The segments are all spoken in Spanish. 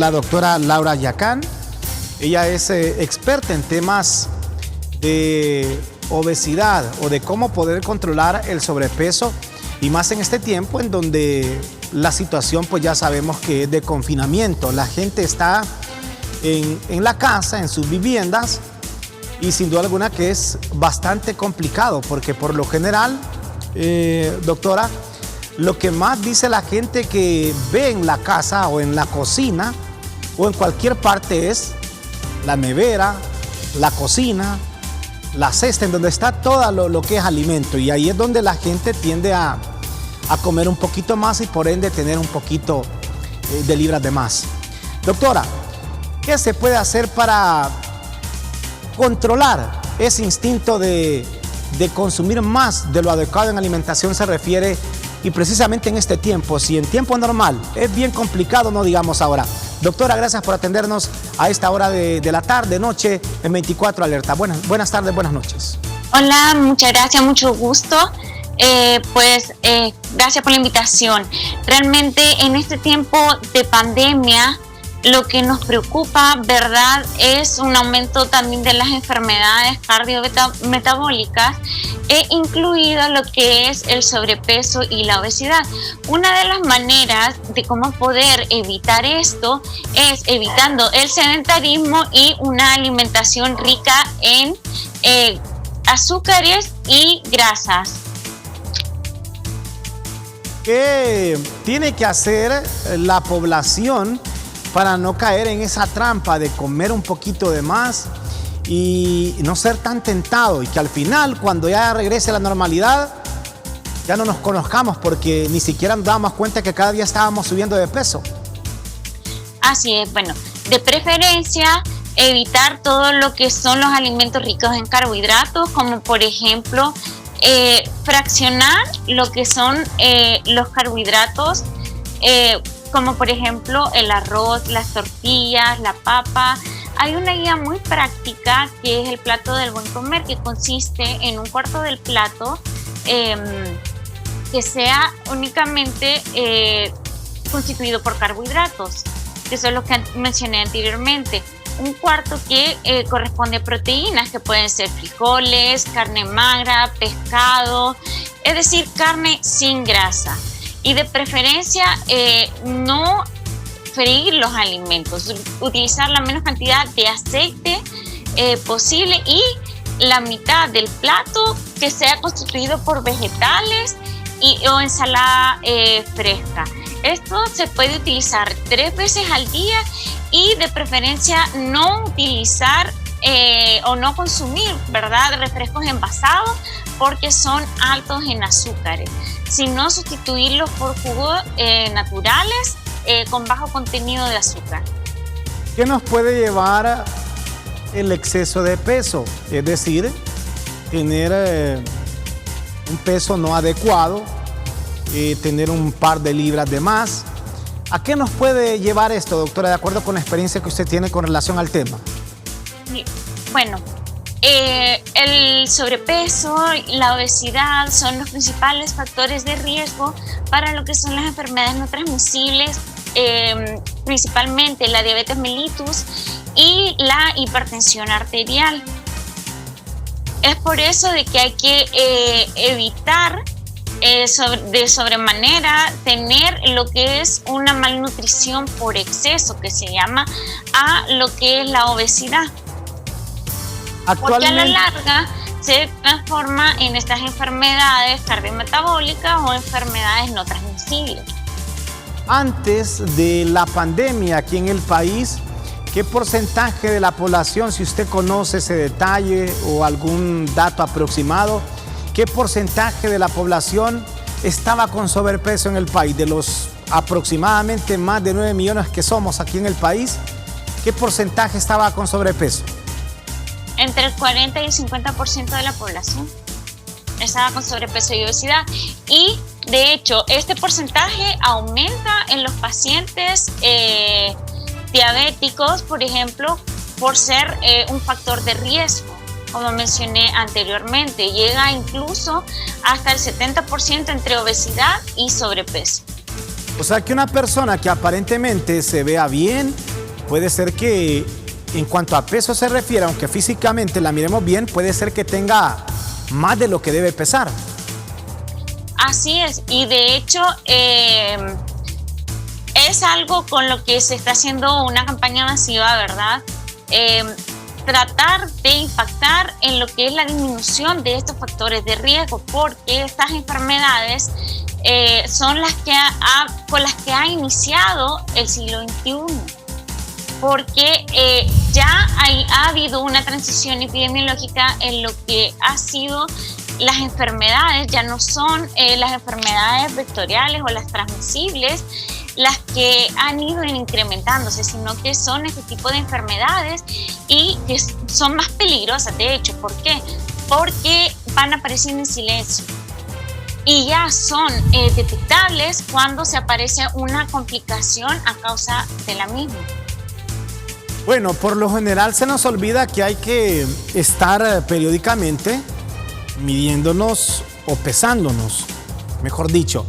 la doctora Laura Yacán. Ella es experta en temas de obesidad o de cómo poder controlar el sobrepeso, y más en este tiempo en donde la situación pues ya sabemos que es de confinamiento. La gente está en la casa, en sus viviendas, y sin duda alguna que es bastante complicado porque por lo general, doctora, lo que más dice la gente que ve en la casa o en la cocina o en cualquier parte es la nevera, la cocina, la cesta en donde está todo lo que es alimento, y ahí es donde la gente tiende a comer un poquito más y por ende tener un poquito de libras de más. Doctora, ¿qué se puede hacer para controlar ese instinto de consumir más de lo adecuado en alimentación se refiere, y precisamente en este tiempo? Si en tiempo normal es bien complicado, no digamos ahora. Doctora, gracias por atendernos a esta hora de la tarde, noche, en 24 Alerta. Buenas tardes, buenas noches. Hola, muchas gracias, mucho gusto. Gracias por la invitación. Realmente en este tiempo de pandemia, lo que nos preocupa, ¿verdad?, es un aumento también de las enfermedades cardiometabólicas, incluido lo que es el sobrepeso y la obesidad. Una de las maneras de cómo poder evitar esto es evitando el sedentarismo y una alimentación rica en azúcares y grasas. ¿Qué tiene que hacer la población para no caer en esa trampa de comer un poquito de más y no ser tan tentado, y que al final, cuando ya regrese la normalidad, ya no nos conozcamos porque ni siquiera nos damos cuenta que cada día estábamos subiendo de peso? Así es, bueno, de preferencia evitar todo lo que son los alimentos ricos en carbohidratos, como por ejemplo fraccionar lo que son los carbohidratos, como por ejemplo el arroz, las tortillas, la papa. Hay una guía muy práctica que es el plato del buen comer, que consiste en un cuarto del plato que sea únicamente constituido por carbohidratos, que son los que mencioné anteriormente. Un cuarto que corresponde a proteínas, que pueden ser frijoles, carne magra, pescado, es decir, carne sin grasa. Y de preferencia no freír los alimentos, utilizar la menos cantidad de aceite posible, y la mitad del plato que sea constituido por vegetales o ensalada fresca. Esto se puede utilizar 3 veces al día, y de preferencia no utilizar o no consumir, ¿verdad?, refrescos envasados porque son altos en azúcares, sino sustituirlos por jugos naturales con bajo contenido de azúcar. ¿Qué nos puede llevar el exceso de peso? Es decir, tener un peso no adecuado, tener un par de libras de más. ¿A qué nos puede llevar esto, doctora, de acuerdo con la experiencia que usted tiene con relación al tema? Bueno, el sobrepeso y la obesidad son los principales factores de riesgo para lo que son las enfermedades no transmisibles, principalmente la diabetes mellitus y la hipertensión arterial. Es por eso de que hay que evitar de sobremanera tener lo que es una malnutrición por exceso, que se llama a lo que es la obesidad. Porque a la larga se transforma en estas enfermedades cardiometabólicas o enfermedades no transmisibles. Antes de la pandemia aquí en el país, ¿qué porcentaje de la población, si usted conoce ese detalle o algún dato aproximado, qué porcentaje de la población estaba con sobrepeso en el país? De los aproximadamente más de 9 millones que somos aquí en el país, ¿qué porcentaje estaba con sobrepeso? Entre el 40 y el 50% de la población estaba con sobrepeso y obesidad. Y de hecho, este porcentaje aumenta en los pacientes diabéticos, por ejemplo, por ser un factor de riesgo. Como mencioné anteriormente, llega incluso hasta el 70% entre obesidad y sobrepeso. O sea que una persona que aparentemente se vea bien, puede ser que en cuanto a peso se refiere, aunque físicamente la miremos bien, puede ser que tenga más de lo que debe pesar. Así es, y de hecho es algo con lo que se está haciendo una campaña masiva, ¿verdad? Tratar de impactar en lo que es la disminución de estos factores de riesgo, porque estas enfermedades son las que con las que ha iniciado el siglo XXI, porque ya ha habido una transición epidemiológica en lo que ha sido las enfermedades. Ya no son las enfermedades vectoriales o las transmisibles las que han ido incrementándose, sino que son este tipo de enfermedades y que son más peligrosas, de hecho. ¿Por qué? Porque van apareciendo en silencio y ya son detectables cuando se aparece una complicación a causa de la misma. Bueno, por lo general se nos olvida que hay que estar periódicamente midiéndonos o pesándonos, mejor dicho.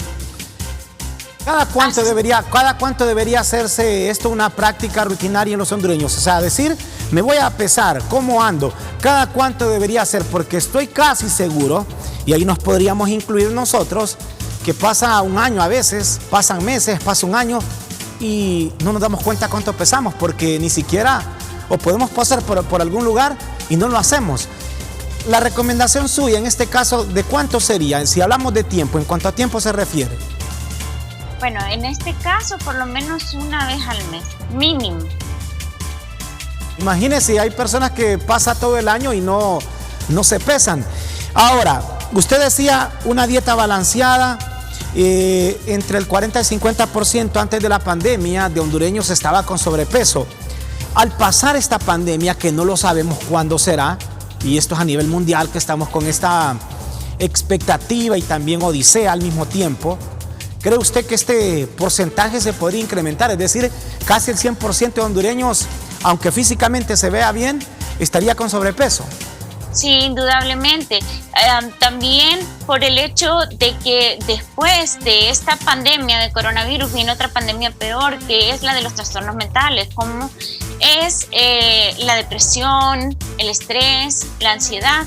¿Cada cuánto debería hacerse esto una práctica rutinaria en los hondureños? O sea, decir, me voy a pesar, ¿cómo ando? ¿Cada cuánto debería ser? Porque estoy casi seguro, y ahí nos podríamos incluir nosotros, que pasa un año a veces, pasan meses, pasa un año, y no nos damos cuenta cuánto pesamos, porque ni siquiera, o podemos pasar por algún lugar y no lo hacemos. La recomendación suya en este caso, ¿de cuánto sería? Si hablamos de tiempo, ¿en cuánto a tiempo se refiere? Bueno, en este caso, por lo menos una vez al mes, mínimo. Imagínese, hay personas que pasa todo el año y no se pesan. Ahora, usted decía una dieta balanceada, entre el 40 y 50% antes de la pandemia de hondureños estaba con sobrepeso. Al pasar esta pandemia, que no lo sabemos cuándo será, y esto es a nivel mundial, que estamos con esta expectativa y también odisea al mismo tiempo, ¿cree usted que este porcentaje se podría incrementar? Es decir, casi el 100% de hondureños, aunque físicamente se vea bien, estaría con sobrepeso. Sí, indudablemente. También por el hecho de que después de esta pandemia de coronavirus viene otra pandemia peor, que es la de los trastornos mentales, como es la depresión, el estrés, la ansiedad.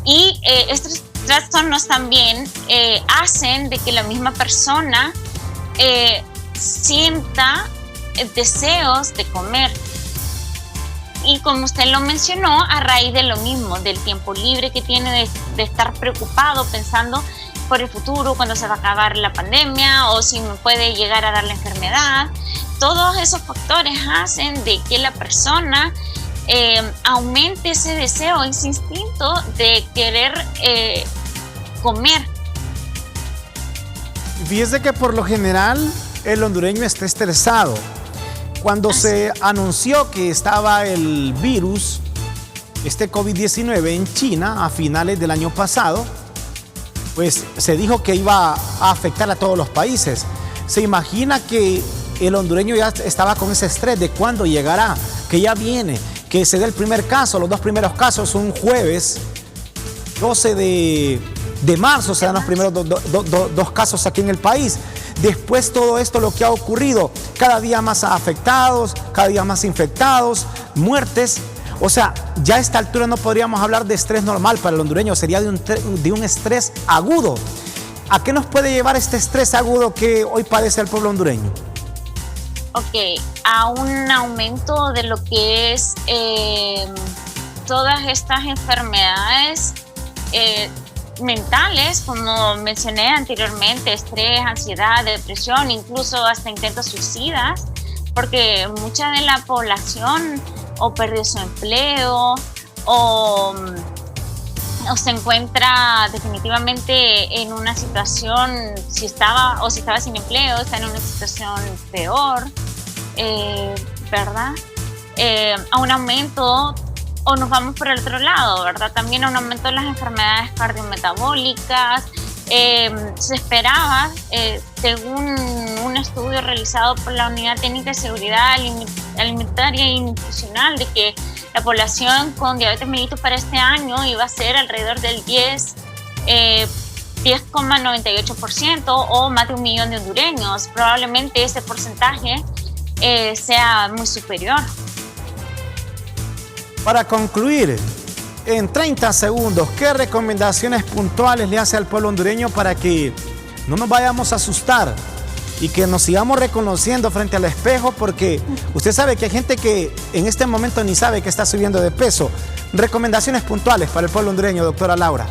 Y estos trastornos también hacen de que la misma persona sienta deseos de comer. Y como usted lo mencionó, a raíz de lo mismo, del tiempo libre que tiene de estar preocupado, pensando por el futuro, cuando se va a acabar la pandemia o si me puede llegar a dar la enfermedad, todos esos factores hacen de que la persona aumente ese deseo, ese instinto de querer comer. Fíjese que por lo general el hondureño está estresado. Cuando se anunció que estaba el virus, este COVID-19 en China a finales del año pasado, pues se dijo que iba a afectar a todos los países. Se imagina que el hondureño ya estaba con ese estrés de cuándo llegará, que ya viene, que se dé el primer caso, los dos primeros casos un jueves 12 de marzo, se dan los primeros dos casos aquí en el país. Después todo esto, lo que ha ocurrido, cada día más afectados, cada día más infectados, muertes. O sea, ya a esta altura no podríamos hablar de estrés normal para el hondureño, sería de un estrés agudo. ¿A qué nos puede llevar este estrés agudo que hoy padece el pueblo hondureño? Ok, a un aumento de lo que es todas estas enfermedades mentales, como mencioné anteriormente, estrés, ansiedad, depresión, incluso hasta intentos suicidas, porque mucha de la población o perdió su empleo o se encuentra definitivamente en una situación, si estaba sin empleo, está en una situación peor, ¿verdad? A un aumento, o nos vamos por el otro lado, ¿verdad? También a un aumento de las enfermedades cardiometabólicas. Se esperaba, según un estudio realizado por la Unidad Técnica de Seguridad Alimentaria e Nutricional, de que la población con diabetes mellitus para este año iba a ser alrededor del 10,98% o más de 1 millón de hondureños. Probablemente ese porcentaje sea muy superior. Para concluir, en 30 segundos, ¿qué recomendaciones puntuales le hace al pueblo hondureño para que no nos vayamos a asustar y que nos sigamos reconociendo frente al espejo? Porque usted sabe que hay gente que en este momento ni sabe que está subiendo de peso. Recomendaciones puntuales para el pueblo hondureño, doctora Laura.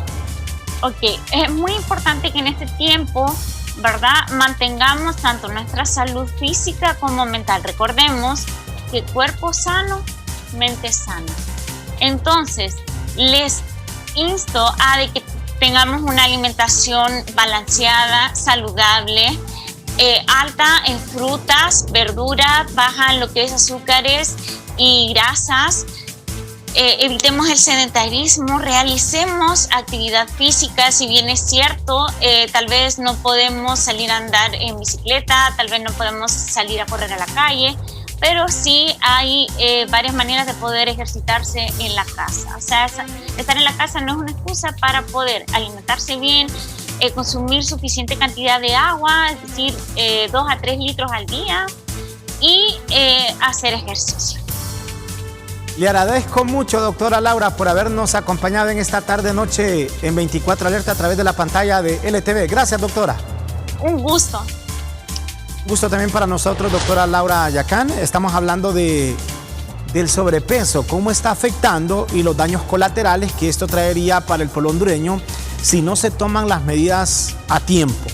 Ok, es muy importante que en este tiempo, ¿verdad?, mantengamos tanto nuestra salud física como mental. Recordemos que cuerpo sano, mente sana. Entonces, les insto a de que tengamos una alimentación balanceada, saludable, alta en frutas, verduras, baja en lo que es azúcares y grasas. Evitemos el sedentarismo, realicemos actividad física. Si bien es cierto, tal vez no podemos salir a andar en bicicleta, tal vez no podemos salir a correr a la calle, pero sí hay varias maneras de poder ejercitarse en la casa. O sea, estar en la casa no es una excusa para poder alimentarse bien, consumir suficiente cantidad de agua, es decir, 2 a 3 litros al día, y hacer ejercicio. Le agradezco mucho, doctora Laura, por habernos acompañado en esta tarde-noche en 24 Alerta a través de la pantalla de LTV. Gracias, doctora. Un gusto. Gusto también para nosotros, doctora Laura Yacán. Estamos hablando del sobrepeso, cómo está afectando y los daños colaterales que esto traería para el pueblo hondureño si no se toman las medidas a tiempo.